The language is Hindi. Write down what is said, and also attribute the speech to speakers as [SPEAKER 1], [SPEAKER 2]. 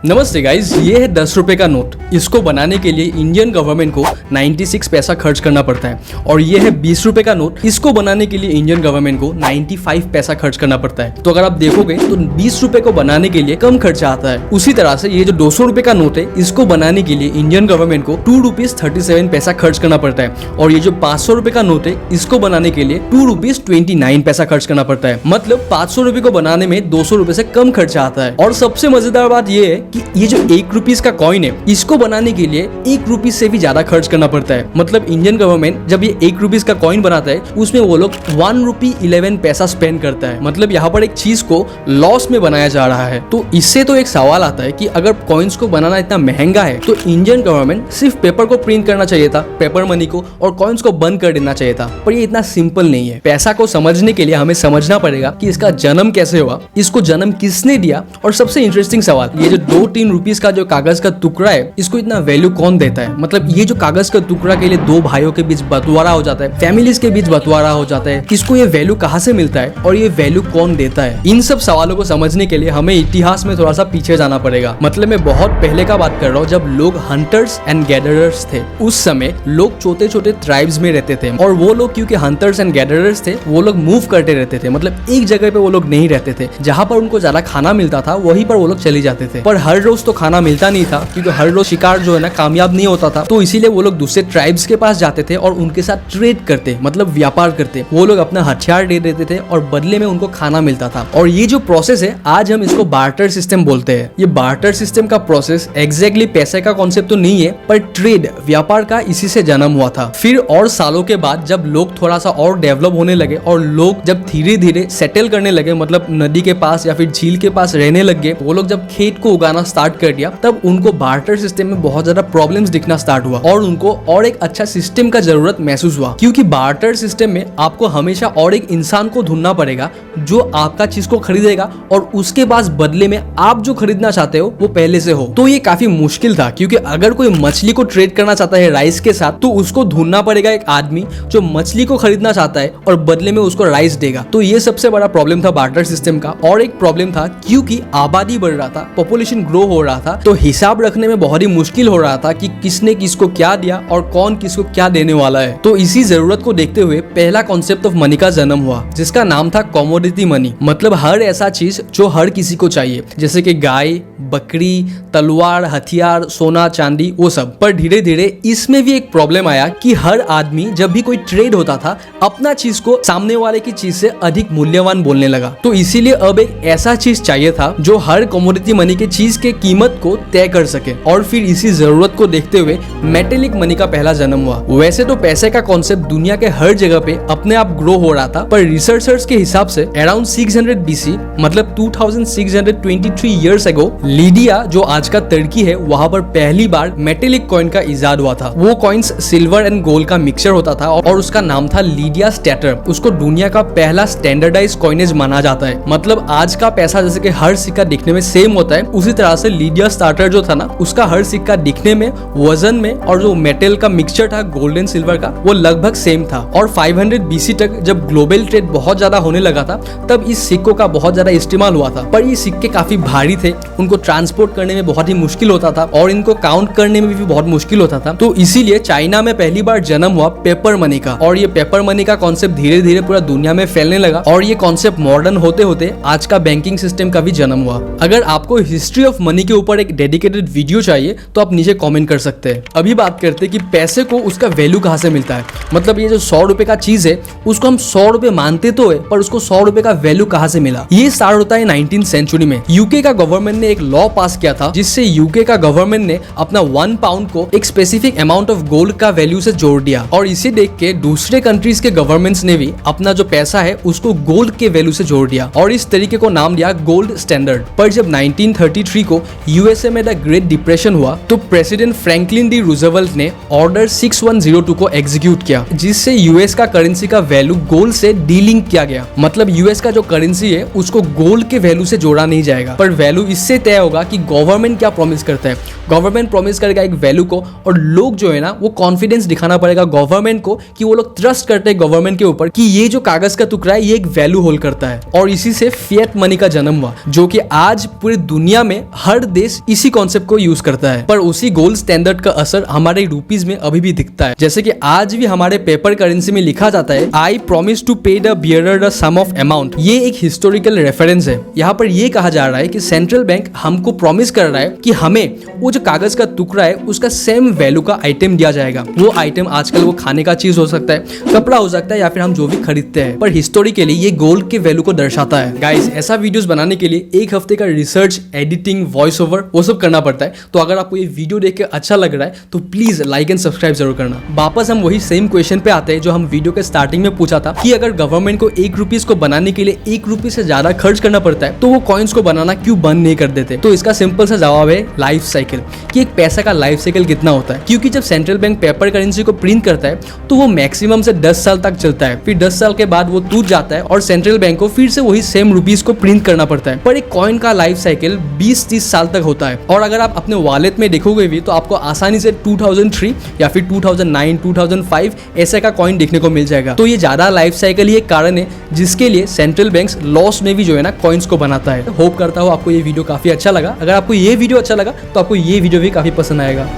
[SPEAKER 1] नमस्ते गाइज, ये है 10 रुपए का नोट। इसको बनाने के लिए इंडियन गवर्नमेंट को 96 पैसा खर्च करना पड़ता है। और ये है 20 रुपए का नोट। इसको बनाने के लिए इंडियन गवर्नमेंट को 95 पैसा खर्च करना पड़ता है। तो अगर आप देखोगे तो 20 रुपए को बनाने के लिए कम खर्चा आता है। उसी तरह से ये जो 200 रुपए का नोट है, इसको बनाने के लिए इंडियन गवर्नमेंट को 2 रुपीज 37 पैसा खर्च करना पड़ता है। और ये जो 500 रुपए का नोट है, इसको बनाने के लिए 2 रुपीज 29 पैसा खर्च करना पड़ता है। मतलब 500 रुपए को बनाने में 200 रुपए से कम खर्चा आता है। और सबसे मजेदार बात ये है कि ये जो 1 रुपीज का कॉइन है, इसको बनाने के लिए 1 रुपीज से भी ज्यादा खर्च करना पड़ता है। मतलब इंडियन गवर्नमेंट जब ये 1 रुपीज का कॉइन बनाता है, उसमें वो लोग 1 रुपी 11 पैसा स्पेंड करता है। मतलब यहाँ पर एक चीज को लॉस में बनाया जा रहा है। तो इससे तो एक सवाल आता है कि अगर कॉइन्स को बनाना इतना महंगा है, तो इंडियन गवर्नमेंट सिर्फ पेपर को प्रिंट करना चाहिए था, पेपर मनी को, और कॉइन्स को बंद कर देना चाहिए था। पर ये इतना सिंपल नहीं है। पैसा को समझने के लिए हमें समझना पड़ेगा कि इसका जन्म कैसे हुआ, इसको जन्म किसने दिया, और सबसे इंटरेस्टिंग सवाल, ये जो 2-3 रुपीज का जो कागज का टुकड़ा है, इसको इतना वैल्यू कौन देता है। मतलब ये जो कागज का टुकड़ा के लिए 2 भाइयों के बीच बंटवारा हो जाता है, फैमिलीज के बीच बंटवारा हो जाता है, इसको ये वैल्यू कहाँ से मिलता है और ये वैल्यू कौन देता है। इन सब सवालों को समझने के लिए हमें इतिहास में थोड़ा सा पीछे जाना पड़ेगा। मतलब मैं बहुत पहले का बात कर रहा हूँ, जब लोग हंटर्स एंड गैदरर्स थे। उस समय लोग छोटे छोटे ट्राइब्स में रहते थे, और वो लोग क्योंकि हंटर्स एंड गैदरर्स थे, वो लोग मूव करते रहते थे। मतलब एक जगह पे वो लोग नहीं रहते थे। जहाँ पर उनको ज्यादा खाना मिलता था, वहीं पर वो लोग चले जाते थे। पर हर रोज तो खाना मिलता नहीं था, क्योंकि हर रोज शिकार जो है ना कामयाब नहीं होता था। तो इसीलिए वो लोग दूसरे ट्राइब्स के पास जाते थे और उनके साथ ट्रेड करते, मतलब व्यापार करते। वो लोग अपना हथियार दे देते थे और बदले में उनको खाना मिलता था। और ये जो प्रोसेस है, आज हम इसको बार्टर सिस्टम बोलते हैं। ये बार्टर सिस्टम का प्रोसेस एग्जैक्टली पैसे का कॉन्सेप्ट तो नहीं है, पर ट्रेड, व्यापार का इसी से जन्म हुआ था। फिर और सालों के बाद जब लोग थोड़ा सा और डेवलप होने लगे और लोग जब धीरे धीरे सेटल करने लगे, मतलब नदी के पास या फिर झील के पास रहने लगे, वो लोग जब खेत को उगाना स्टार्ट कर दिया, तब उनको बार्टर सिस्टम में बहुत ज्यादा प्रॉब्लम्स दिखना स्टार्ट हुआ और उनको और एक अच्छा सिस्टम का जरूरत महसूस हुआ। क्योंकि बार्टर सिस्टम में आपको हमेशा और एक इंसान को ढूंढना पड़ेगा जो आपका चीज को खरीदेगा, और उसके बाद बदले में आप जो खरीदना चाहते हो वो पहले से हो। तो ये काफी मुश्किल था, क्योंकि अगर कोई मछली को ट्रेड करना चाहता है राइस के साथ, तो उसको ढूंढना पड़ेगा एक आदमी जो मछली को खरीदना चाहता है और बदले में उसको राइस देगा। तो ये सबसे बड़ा प्रॉब्लम था बार्टर सिस्टम का। और एक प्रॉब्लम था, क्योंकि आबादी बढ़ रहा था, पॉपुलेशन ग्रो हो रहा था, तो हिसाब रखने में बहुत ही मुश्किल हो रहा था कि किसने किसको क्या दिया और कौन किसको क्या देने वाला है। तो इसी जरूरत को देखते हुए पहला कॉन्सेप्ट ऑफ मनी का जन्म हुआ, जिसका नाम था कमोडिटी मनी। मतलब हर ऐसा चीज जो हर किसी को चाहिए, जैसे कि गाय, बकरी, तलवार, हथियार, सोना, चांदी, वो सब। पर धीरे धीरे इसमें भी एक प्रॉब्लम आया कि हर आदमी जब भी कोई ट्रेड होता था, अपना चीज को सामने वाले की चीज से अधिक मूल्यवान बोलने लगा। तो इसीलिए अब एक ऐसा चीज चाहिए था जो हर कमोडिटी मनी के चीज के कीमत को तय कर सके। और फिर इसी जरूरत को देखते हुए मेटेलिक मनी का पहला जन्म हुआ। वैसे तो पैसे का कॉन्सेप्ट दुनिया के हर जगह पे अपने आप ग्रो हो रहा था, पर रिसर्चर्स के हिसाब से अराउंड 600 BC, मतलब 2623 इयर्स अगो, लीडिया जो आज का तुर्की है, वहां पर पहली बार मेटेलिक कॉइन का इजाद हुआ था। वो कॉइन्स सिल्वर एंड गोल्ड का मिक्सचर होता था और उसका नाम था लीडिया स्टैटर। उसको दुनिया का पहला स्टैंडर्डाइज कॉइनेज माना जाता है। मतलब आज का पैसा जैसे कि हर सिक्का दिखने में सेम होता है, उसी तरह से लीडिया स्टार्टर जो था ना, उसका हर सिक्का दिखने में, वजन में, और जो मेटल का मिक्सचर था गोल्ड एंड सिल्वर का, वो लगभग सेम था। और 500 BC तक जब ग्लोबल ट्रेड बहुत ज्यादा होने लगा था, तब इस सिक्कों का बहुत ज्यादा इस्तेमाल हुआ था। पर ये सिक्के काफी भारी थे, उनको ट्रांसपोर्ट करने में बहुत ही मुश्किल होता था और इनको काउंट करने में भी बहुत मुश्किल होता था। तो इसीलिए चाइना में पहली बार जन्म हुआ पेपर मनी का। और ये पेपर मनी का कॉन्सेप्ट धीरे धीरे पूरा दुनिया में फैलने लगा, और ये कॉन्सेप्ट मॉडर्न होते होते आज का बैंकिंग सिस्टम का भी जन्म हुआ। अगर आपको हिस्ट्री ऑफ मनी के ऊपर एक डेडिकेटेड वीडियो चाहिए तो आप नीचे कमेंट कर सकते हैं। अभी बात करते हैं कि पैसे को उसका वैल्यू कहाँ से मिलता है। मतलब ये जो 100 रुपए का चीज है, उसको हम 100 रुपए मानते तो है, पर उसको 100 रुपए का वैल्यू कहाँ से मिला। ये स्टार्ट होता है 19th सेंचुरी में। यूके का गवर्नमेंट ने एक लॉ पास किया था, जिससे यूके का गवर्नमेंट ने अपना 1 पाउंड को एक स्पेसिफिक अमाउंट ऑफ गोल्ड का वैल्यू से जोड़ दिया। और इसे देख के दूसरे कंट्रीज के गवर्नमेंट्स ने भी अपना जो पैसा है उसको गोल्ड के वैल्यू से जोड़ दिया, और इस तरीके को नाम दिया गोल्ड स्टैंडर्ड। पर जब 1933 को यूएसए में द ग्रेट डिप्रेशन हुआ, तो प्रेसिडेंट फ्रैंकलिन डी रूजवेल्ट ने ऑर्डर 6102 को एग्जीक्यूट किया, जिससे यूएस का करेंसी का वैल्यू गोल्ड से डीलिंक किया गया। मतलब यूएस का जो करेंसी है उसको गोल्ड के वैल्यू से जोड़ा नहीं जाएगा, पर वैल्यू इससे तय होगा कि गवर्नमेंट क्या प्रॉमिस करता है। गवर्नमेंट प्रॉमिस करेगा एक वैल्यू को, और लोग जो है ना, वो कॉन्फिडेंस दिखाना पड़ेगा गवर्नमेंट को कि वो लोग ट्रस्ट करते हैं गवर्नमेंट के ऊपर कि ये जो कागज का टुकड़ा है ये एक वैल्यू होल्ड करता है। और इसी से फिएट मनी का जन्म हुआ, जो कि आज पूरी दुनिया में हर देश इसी कॉन्सेप्ट को यूज करता है, पर उसी गोल्ड स्टैंडर्ड का असर हमारे रुपीज में अभी भी दिखता है। जैसे कि आज भी हमारे पेपर करेंसी में लिखा जाता है, I promise to pay the bearer the sum of amount. ये एक हिस्टोरिकल रेफरेंस है। यहाँ पर ये कहा जा रहा है कि सेंट्रल बैंक हमको प्रॉमिस कर रहा है कि हमें वो जो कागज का टुकड़ा है उसका सेम वैल्यू का आइटम दिया जाएगा। वो आइटम आजकल वो खाने का चीज हो सकता है, कपड़ा हो सकता है, या फिर हम जो भी खरीदते हैं, पर हिस्टोरिकली ये गोल्ड के वैल्यू को दर्शाता है। गाइस, ऐसा वीडियोस बनाने के लिए एक हफ्ते का रिसर्च, एडिटिंग, वॉइस ओवर वो सब करना पड़ता है। तो अगर आपको ये वीडियो देख के अच्छा लग रहा है तो प्लीज लाइक एंड सब्सक्राइब जरूर करना। वापस हम वही सेम क्वेश्चन पे आते हैं जो हम वीडियो के स्टार्टिंग में पूछा था कि अगर गवर्नमेंट को 1 रुपीज को बनाने के लिए 1 रुपये से ज्यादा खर्च करना पड़ता है तो वो कॉइन्स को बनाना क्यों बंद नहीं कर देते। तो इसका सिंपल सा जवाब है लाइफ साइकिल, कि एक पैसा का लाइफ साइकिल कितना होता है। क्योंकि जब सेंट्रल बैंक पेपर करेंसी को प्रिंट करता है तो वो मैक्सिमम से 10 साल तक चलता है, फिर 10 साल के बाद वो टूट जाता है और सेंट्रल बैंक को फिर से वही सेम रुपीज को प्रिंट करना पड़ता है। पर एक कॉइन का लाइफ साइकिल 20-30 साल तक होता है। और अगर आप अपने वॉलेट में देखोगे भी तो आपको आसानी से 2003 या फिर 2009, 2005 ऐसे का कॉइन देखने को मिल जाएगा। तो ये ज्यादा लाइफ साइकिल ही एक कारण है जिसके लिए सेंट्रल बैंक लॉस में भी जो है ना कॉइन्स को बनाता है। होप करता हूँ आपको ये वीडियो काफी अच्छा लगा। अगर आपको ये वीडियो अच्छा लगा तो आपको ये वीडियो भी काफी पसंद आएगा।